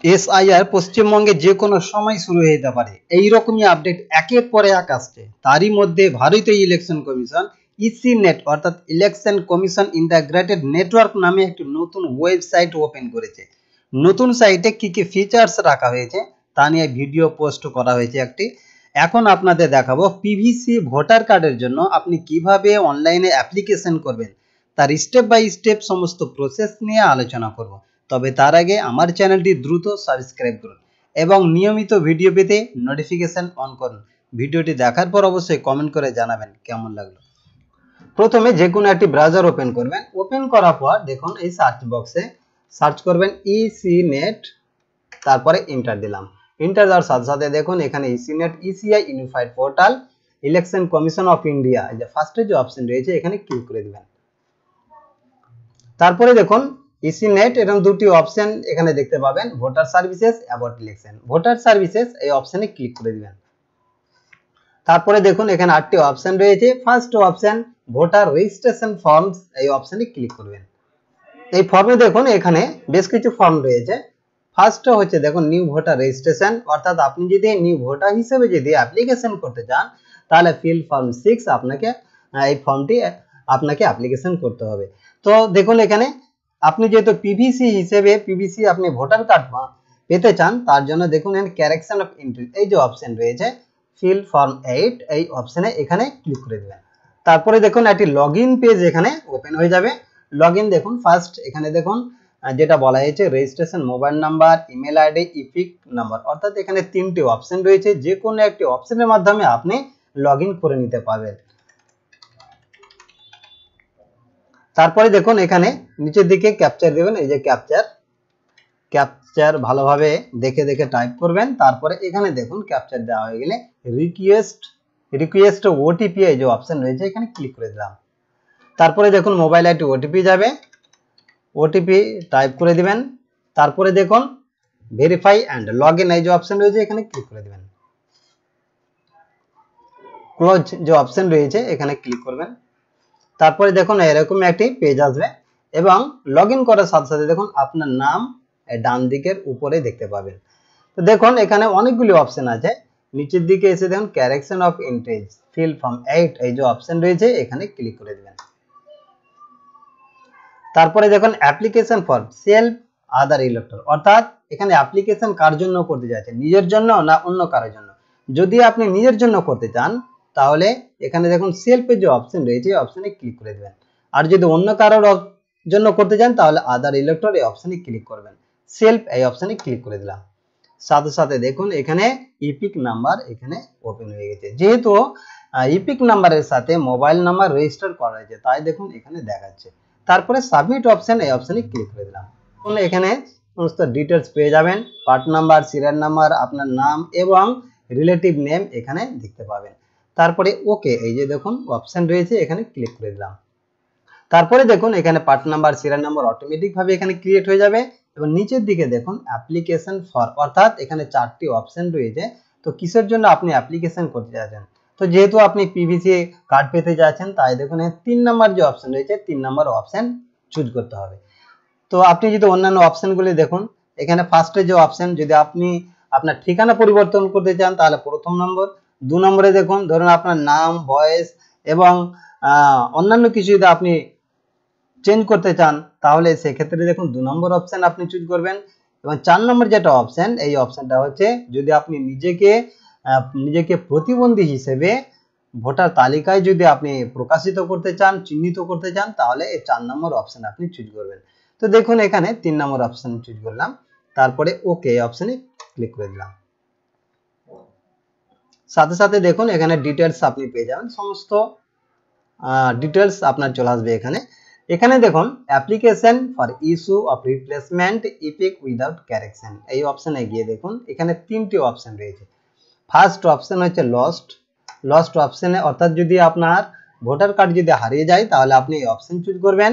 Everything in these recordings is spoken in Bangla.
এসআইআর পশ্চিমবঙ্গে যে কোনো সময় শুরু হয়ে যেতে পারে, এইরকমই আপডেট একের পর এক আসছে। তারই মধ্যে ভারতীয় ইলেকশন কমিশন ইসি নেট অর্থাৎ ইলেকশন কমিশন ইন্টাগ্রেটেড নেটওয়ার্ক নামে একটি নতুন ওয়েবসাইট ওপেন করেছে। নতুন সাইটে কি কি ফিচার্স রাখা হয়েছে তা নিয়ে ভিডিও পোস্ট করা হয়েছে একটি। এখন আপনাদের দেখাবো পিভিসি ভোটার কার্ডের জন্য আপনি কিভাবে অনলাইনে অ্যাপ্লিকেশন করবেন, তার স্টেপ বাই স্টেপ সমস্ত প্রসেস নিয়ে আলোচনা করব। তবে তার আগে আমার চ্যানেলটি দ্রুত সাবস্ক্রাইব করুন এবং নিয়মিত ভিডিও পেতে নোটিফিকেশন অন করুন। ভিডিওটি দেখার পর অবশ্যই কমেন্ট করে জানাবেন কেমন লাগলো। প্রথমে যে কোনো একটি ব্রাউজার ওপেন করবেন। ওপেন করার পর দেখুন এই সার্চ বক্সে সার্চ করবেন ইসি নেট, তারপরে এন্টার দিলাম। এন্টার দেওয়ার সাথে সাথে দেখুন এখানে EC net ECI unified portal election commission of India, এই যে ফার্স্টে যে অপশন রয়েছে এখানে ক্লিক করে দিবেন। তারপরে দেখুন ইসি নেট এরকম দুটি অপশন এখানে দেখতে পাবেন, voter services, about election. Voter services এই অপশনে ক্লিক করে দিবেন। তারপরে দেখুন এখানে 8টি অপশন রয়েছে। First option voter registration forms, এই অপশনে ক্লিক করবেন। এই ফর্মে দেখুন এখানে বেশ কিছু ফর্ম রয়েছে। ফার্স্ট হচ্ছে দেখুন নিউ ভোটার রেজিস্ট্রেশন, অর্থাৎ আপনি যদি নিউ ভোটার হিসেবে যদি অ্যাপ্লিকেশন করতে চান তাহলে ফিল ফর্ম 6 আপনাকে এই ফর্মটি আপনাকে অ্যাপ্লিকেশন করতে হবে। তো দেখুন এখানে আপনি যেহেতু পিভিসি হিসেবে পিভিসি আপনি ভোটার কার্ড পেতে চান, তার জন্য দেখুন এখানে কারেকশন অফ এন্ট্রি এই যে অপশন রয়েছে ফিল ফর্ম 8, এই অপশনে এখানে ক্লিক করে দেবেন। তারপরে দেখুন একটি লগইন পেজ এখানে ওপেন হয়ে যাবে। লগইন দেখুন ফার্স্ট এখানে দেখুন যেটা বলা হয়েছে registration mobile number, email ID, epic number, অর্থাৎ এখানে 3টি অপশন রয়েছে। যে কোনো একটি অপশনের মাধ্যমে আপনি লগইন করে নিতে পারবেন। তারপরে দেখুন এখানে নিচের দিকে ক্যাপচার দেবেন, এই যে ক্যাপচার ভালোভাবে দেখে দেখে টাইপ করবেন। তারপরে এখানে দেখুন ক্যাপচার দেওয়া হয়ে গেলে রিকোয়েস্ট ওটিপি এই যে অপশন রয়েছে এখানে ক্লিক করে দিলাম। তারপরে দেখুন মোবাইল একটি ওটিপি যাবে, ওটিপি টাইপ করে দিবেন। তারপরে দেখুন ভেরিফাই অ্যান্ড লগ ইন এই যে অপশন রয়েছে এখানে ক্লিক করে দিবেন। ক্লোজ যে অপশন রয়েছে এখানে ক্লিক করবেন। তারপরে দেখুন এরকম একটি পেজ আসবে এবং লগ ইন করার সাথে সাথে দেখুন আপনার নাম ডান দিকের উপরে দেখতে পাবেন। তো দেখুন এখানে অনেকগুলি অপশন আছে। নিচের দিকে এসে দেখুন correction of entry feel form 8 এই যে অপশন রয়েছে এখানে ক্লিক করে দিবেন। তারপরে দেখুন application for self other elector, অর্থাৎ এখানে অ্যাপ্লিকেশন কার জন্য করতে যাচ্ছেন, নিজের জন্য না অন্য কারোর জন্য। যদি আপনি নিজের জন্য করতে চান তাহলে এখানে দেখুন সেলফের যে অপশন রয়েছে এই অপশনে ক্লিক করে দেবেন। আর যদি অন্য কারোর জন্য করতে চান তাহলে আদার ইলেক্টর এই অপশনে ক্লিক করবেন। সেলফ এই অপশনে ক্লিক করে দিলাম। সাথে সাথে দেখুন এখানে ইপিক নাম্বার এখানে ওপেন হয়ে গেছে। যেহেতু ইপিক নাম্বারের সাথে মোবাইল নাম্বার রেজিস্টার করা হয়েছে তাই দেখুন এখানে দেখাচ্ছে। তারপরে সাবমিট অপশন এই অপশনে ক্লিক করে দিলাম। এখানে সমস্ত ডিটেলস পেয়ে যাবেন, পার্ট নাম্বার, সিরিয়াল নাম্বার, আপনার নাম এবং রিলেটিভ নেম এখানে দেখতে পাবেন। তারপরে ওকে এই যে দেখুন অপশন রয়েছে এখানে ক্লিক করে দিলাম। তারপরে দেখুন এখানে part number, serial number automatic ভাবে এখানে ক্রিয়েট হয়ে যাবে এবং নিচের দিকে দেখুন অ্যাপ্লিকেশন ফর, অর্থাৎ এখানে 4টি অপশন রয়েছে। তো কিসের জন্য আপনি অ্যাপ্লিকেশন করতে যাচ্ছেন, তো যেহেতু আপনি পিভিসি কার্ড পেতে যাচ্ছেন তাই দেখুন 3 নাম্বার যে অপশন রয়েছে 3 নাম্বার অপশন চুজ করতে হবে। তো আপনি যদি অন্যান্য অপশনগুলি দেখুন এখানে ফার্স্টে যে অপশন, যদি আপনি আপনার ঠিকানা পরিবর্তন করতে চান তাহলে প্রথম নম্বর। 2 নম্বরে দেখুন ধরুন আপনার নাম, বয়স এবং অন্যান্য কিছু যদি আপনি চেঞ্জ করতে চান তাহলে সেক্ষেত্রে দেখুন 2 নম্বর অপশন আপনি চুজ করবেন। এবং 4 নম্বর যেটা অপশন এই অপশনটা হচ্ছে যদি আপনি নিজেকে প্রতিবন্ধী হিসেবে ভোটার তালিকায় যদি আপনি প্রকাশিত করতে চান, চিহ্নিত করতে চান তাহলে এই 4 নম্বর অপশন আপনি চুজ করবেন। তো দেখুন এখানে 3 নম্বর অপশন চুজ করলাম। তারপরে ওকে অপশনে ক্লিক করে দিলাম। সাথে সাথে দেখুন এখানে ডিটেলস আপনি পেয়ে যাবেন, সমস্ত ডিটেলস আপনার চলে আসবে এখানে। এখানে দেখুন application for issue of replacement epic without correction এই অপশনে গিয়ে দেখুন এখানে 3টি অপশন রয়েছে। ফার্স্ট অপশন হচ্ছে লস্ট অপশনে, অর্থাৎ যদি আপনার ভোটার কার্ড যদি হারিয়ে যায় তাহলে আপনি এই অপশন চুজ করবেন।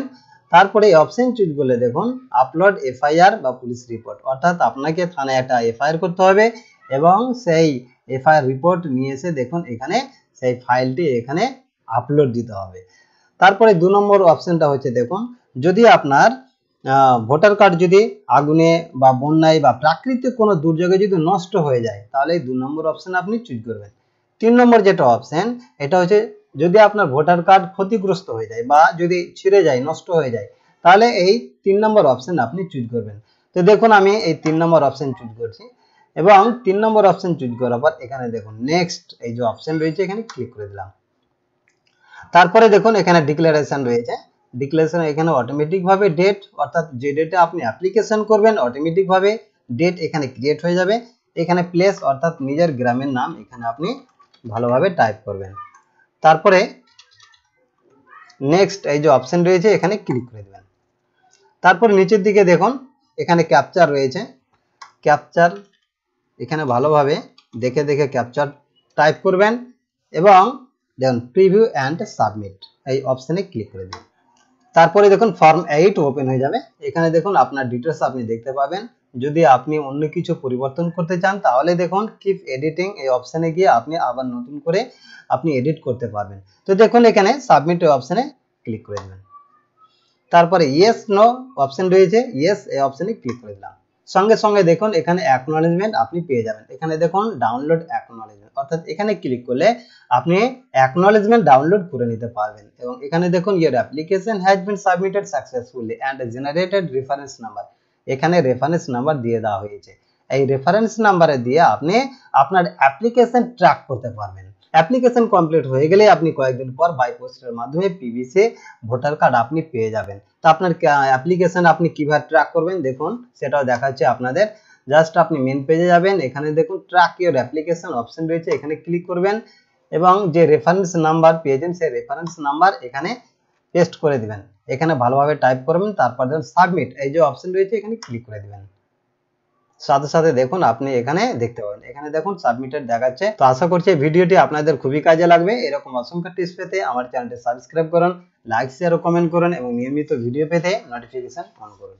তারপরে এই অপশন চুজ করলে দেখুন আপলোড এফআইআর বা পুলিশ রিপোর্ট, অর্থাৎ আপনাকে থানায় একটা এফআইআর করতে হবে এবং সেই এফআইআর রিপোর্ট নিয়ে এসে দেখুন এখানে সেই ফাইলটি এখানে আপলোড দিতে হবে। তারপরে 2 নম্বর অপশনটা হচ্ছে দেখুন যদি আপনার ভোটার কার্ড যদি আগুনে বা বন্যায় বা প্রাকৃতিক কোনো দুর্যোগে যদি নষ্ট হয়ে যায়, তাহলে এই 2 নম্বর অপশন আপনি চুজ করবেন। 3 নম্বর যেটা অপশন, এটা হচ্ছে যদি আপনার ভোটার কার্ড ক্ষতিগ্রস্ত হয়ে যায় বা যদি ছিঁড়ে যায়, নষ্ট হয়ে যায়, তাহলে এই 3 নম্বর অপশন আপনি চুজ করবেন। তো দেখুন আমি এই 3 নম্বর অপশন চুজ করছি এবং 3 নম্বর অপশন চুজ করার পর এখানে দেখুন নেক্সট এই যে অপশন রয়েছে এখানে ক্লিক করে দিলাম। তারপরে দেখুন এখানে ডিক্লারেশন রয়েছে, ডিক্লারেশন এখানে অটোমেটিক ভাবে ডেট, অর্থাৎ যে ডেটে আপনি অ্যাপ্লিকেশন করবেন অটোমেটিক ভাবে ডেট এখানে ক্রিয়েট হয়ে যাবে। এখানে প্লেস অর্থাৎ নিজের গ্রামের নাম এখানে আপনি ভালোভাবে টাইপ করবেন। তারপরে নেক্সট এই যে অপশন রয়েছে এখানে ক্লিক করে দেবেন। তারপর নিচের দিকে দেখুন এখানে ক্যাপচার রয়েছে, ক্যাপচার এখানে ভালোভাবে দেখে দেখে ক্যাপচার টাইপ করবেন এবং দেখুন প্রিভিউ অ্যান্ড সাবমিট এই অপশনে ক্লিক করে দিন। তারপরে দেখুন ফর্ম 8 ওপেন হয়ে যাবে। এখানে দেখুন আপনার ডিটেলস আপনি দেখতে পাবেন। যদি আপনি অন্য কিছু পরিবর্তন করতে চান তাহলে দেখুন কিপ এডিটিং এই অপশনে গিয়ে আপনি আবার নতুন করে আপনি এডিট করতে পারবেন। তো দেখুন এখানে সাবমিট এই অপশনে ক্লিক করে দেবেন। তারপরে ইয়েস নো অপশন রয়েছে, ইয়েস এই অপশনে ক্লিক করে দিলাম। সঙ্গে সঙ্গে দেখুন এখানে অ্যাকনলেজমেন্ট আপনি পেয়ে যাবেন। এখানে দেখুন ডাউনলোড অ্যাকনলেজমেন্ট, অর্থাৎ এখানে ক্লিক করলে আপনি অ্যাকনলেজমেন্ট ডাউনলোড করে নিতে পারবেন। এবং এখানে দেখুন your application has been submitted successfully and generated reference number, এখানে রেফারেন্স নাম্বার দিয়ে দেওয়া হয়েছে। এই রেফারেন্স নাম্বারে দিয়ে আপনি আপনার অ্যাপ্লিকেশন ট্র্যাক করতে পারবেন। অ্যাপ্লিকেশন কমপ্লিট হয়ে গেলে আপনি কয়েকদিন পর বাই পোস্টের মাধ্যমে পিভিসি ভোটার কার্ড আপনি পেয়ে যাবেন। তো আপনার অ্যাপ্লিকেশন আপনি কিভাবে ট্র্যাক করবেন দেখুন সেটাও দেখাচ্ছে আপনাদের। জাস্ট আপনি মেন পেজে যাবেন, এখানে দেখুন ট্র্যাক ইওর অ্যাপ্লিকেশন অপশন রয়েছে, এখানে ক্লিক করবেন এবং যে রেফারেন্স নাম্বার পেয়েছেন সেই রেফারেন্স নাম্বার এখানে পেস্ট করে দিবেন। এখানে ভালোভাবে টাইপ করবেন, তারপর দেখুন সাবমিট এই যে অপশন রয়েছে এখানে ক্লিক করে দিবেন। সাথে সাথে দেখুন আপনি এখানে দেখতে পাবেন, এখানে দেখুন সাবমিটেড দেখাচ্ছে। তো আশা করছি ভিডিওটি আপনাদের খুবই কাজে লাগবে। এরকম অসংখ্য টিপস পেতে আমার চ্যানেলটি সাবস্ক্রাইব করুন, লাইক শেয়ার ও কমেন্ট করুন এবং নিয়মিত ভিডিও পেতে নোটিফিকেশন অন করুন।